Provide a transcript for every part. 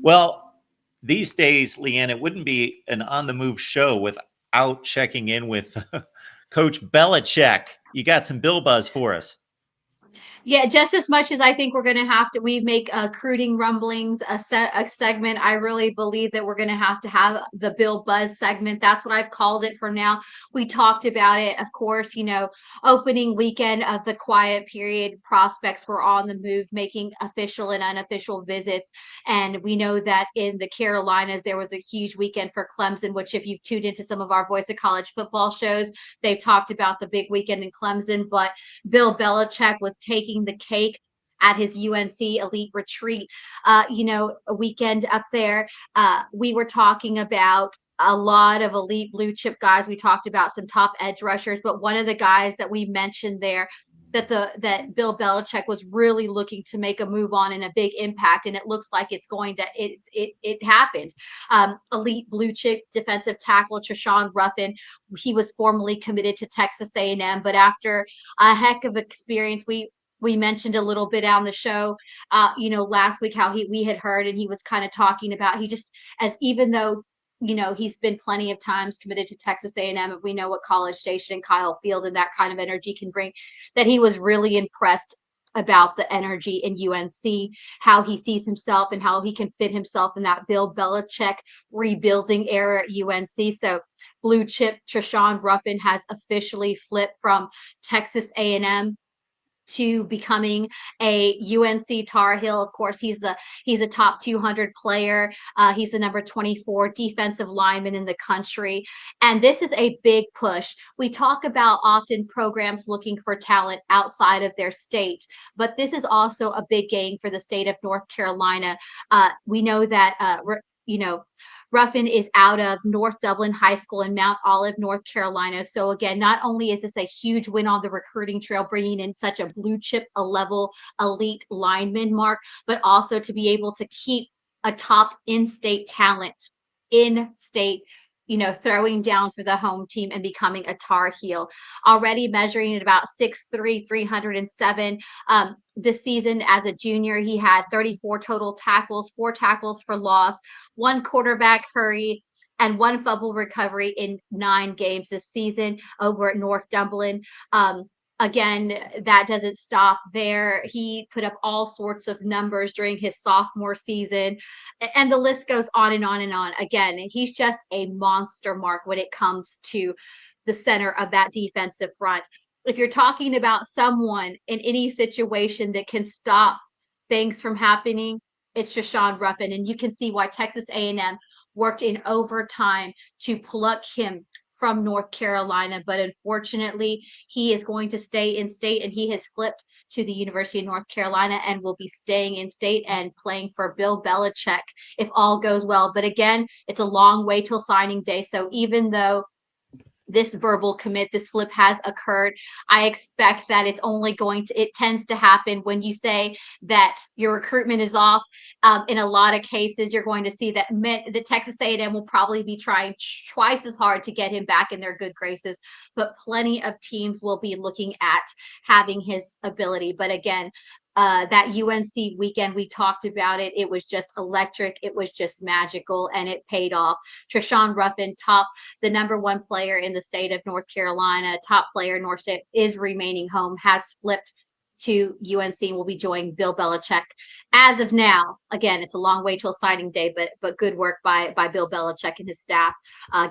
Well, these days, Leanne, it wouldn't be an on the move show without checking in with Coach Belichick. You got some Bill Buzz for us. Yeah, just as much as I think we're going to have to, we make Recruiting Rumblings a segment. I really believe that we're going to have the Bill Buzz segment. That's what I've called it for now. We talked about it, of course. Opening weekend of the quiet period, prospects were on the move, making official and unofficial visits, and we know that in the Carolinas there was a huge weekend for Clemson. Which, if you've tuned into some of our Voice of College football shows, they've talked about the big weekend in Clemson, but Bill Belichick was taking the cake at his UNC elite retreat, a weekend up there. We were talking about a lot of elite blue chip guys. We talked about some top edge rushers, but one of the guys that we mentioned there that Bill Belichick was really looking to make a move on and a big impact, and it looks like it happened. Elite blue chip defensive tackle Trashawn Ruffin. He was formerly committed to Texas A&M, but after a heck of experience, we mentioned a little bit on the show, last week how we had heard, and he was kind of talking about he just as even though he's been plenty of times committed to Texas A&M, and we know what College Station and Kyle Field and that kind of energy can bring, that he was really impressed about the energy in UNC, how he sees himself and how he can fit himself in that Bill Belichick rebuilding era at UNC. So blue chip Trashawn Ruffin has officially flipped from Texas A&M to becoming a UNC Tar Heel. Of course, he's a top 200 player. He's the number 24 defensive lineman in the country, and this is a big push. We talk about often programs looking for talent outside of their state, but this is also a big gain for the state of North Carolina. We know that you know Ruffin is out of North Dublin High School in Mount Olive, North Carolina. So again, not only is this a huge win on the recruiting trail, bringing in such a blue chip, a level elite lineman, Mark, but also to be able to keep a top in-state talent in state, throwing down for the home team and becoming a Tar Heel. Already measuring at about 6'3", 307. This season as a junior, he had 34 total tackles, 4 tackles for loss, 1 quarterback hurry, and 1 fumble recovery in 9 games this season over at North Dublin. Again, that doesn't stop there. He put up all sorts of numbers during his sophomore season, and the list goes on and on and on. Again, he's just a monster, Mark, when it comes to the center of that defensive front. If you're talking about someone in any situation that can stop things from happening, it's Trashawn Ruffin, and you can see why Texas A&M worked in overtime to pluck him from North Carolina. But unfortunately, he is going to stay in state, and he has flipped to the University of North Carolina and will be staying in state and playing for Bill Belichick if all goes well. But again, it's a long way till signing day. So even though this verbal commit, this flip has occurred, I expect that it tends to happen when you say that your recruitment is off. In a lot of cases, you're going to see that the Texas A&M will probably be trying twice as hard to get him back in their good graces, but plenty of teams will be looking at having his ability. But again, that UNC weekend, we talked about it. It was just electric. It was just magical, and it paid off. Trashawn Ruffin, the number 1 player in the state of North Carolina, top player in North State, is remaining home, has flipped to UNC, will be joining Bill Belichick as of now. Again, it's a long way till signing day, but good work by Bill Belichick and his staff,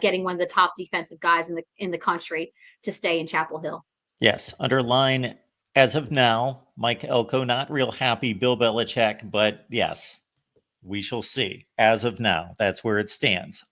getting one of the top defensive guys in the country to stay in Chapel Hill. Yes, underline as of now, Mike Elko, not real happy Bill Belichick, but yes, we shall see. As of now, that's where it stands.